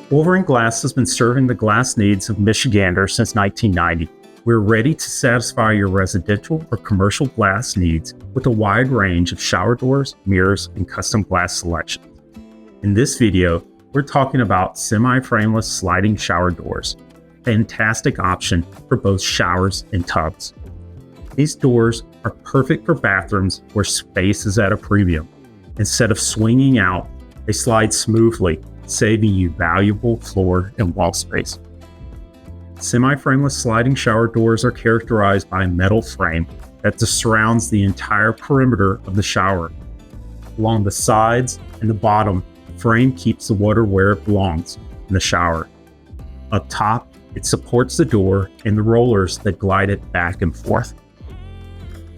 Wolverine Glass has been serving the glass needs of Michiganders since 1990. We're ready to satisfy your residential or commercial glass needs with a wide range of shower doors, mirrors, and custom glass selections. In this video, we're talking about semi-frameless sliding shower doors, a fantastic option for both showers and tubs. These doors are perfect for bathrooms where space is at a premium. Instead of swinging out, they slide smoothly, saving you valuable floor and wall space. Semi-frameless sliding shower doors are characterized by a metal frame that surrounds the entire perimeter of the shower. Along the sides and the bottom, the frame keeps the water where it belongs, in the shower. Up top, it supports the door and the rollers that glide it back and forth.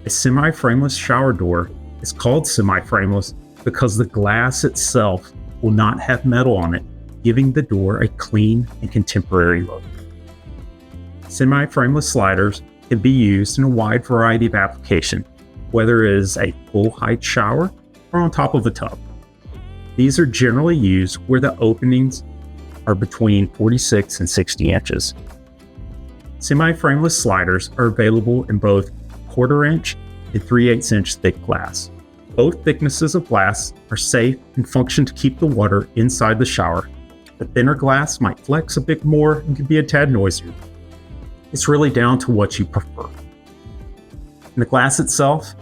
A semi-frameless shower door is called semi-frameless because the glass itself will not have metal on it, giving the door a clean and contemporary look. Semi-frameless sliders can be used in a wide variety of applications, whether it is a full-height shower or on top of a tub. These are generally used where the openings are between 46 and 60 inches. Semi-frameless sliders are available in both 1/4 inch and 3/8 inch thick glass. Both thicknesses of glass are safe and function to keep the water inside the shower. The thinner glass might flex a bit more and can be a tad noisier. It's really down to what you prefer. And the glass itself,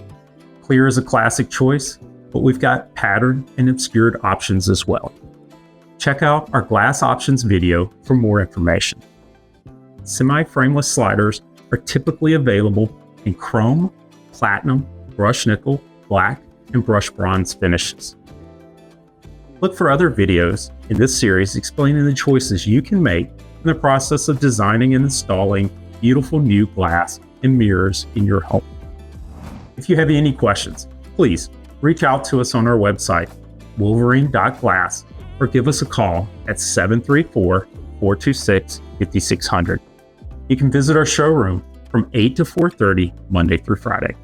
clear is a classic choice, but we've got patterned and obscured options as well. Check out our glass options video for more information. Semi-frameless sliders are typically available in chrome, platinum, brushed nickel, black, and brushed bronze finishes. Look for other videos in this series explaining the choices you can make in the process of designing and installing beautiful new glass and mirrors in your home. If you have any questions, please reach out to us on our website, wolverine.glass, or give us a call at 734-426-5600. You can visit our showroom from 8 to 4:30 Monday through Friday.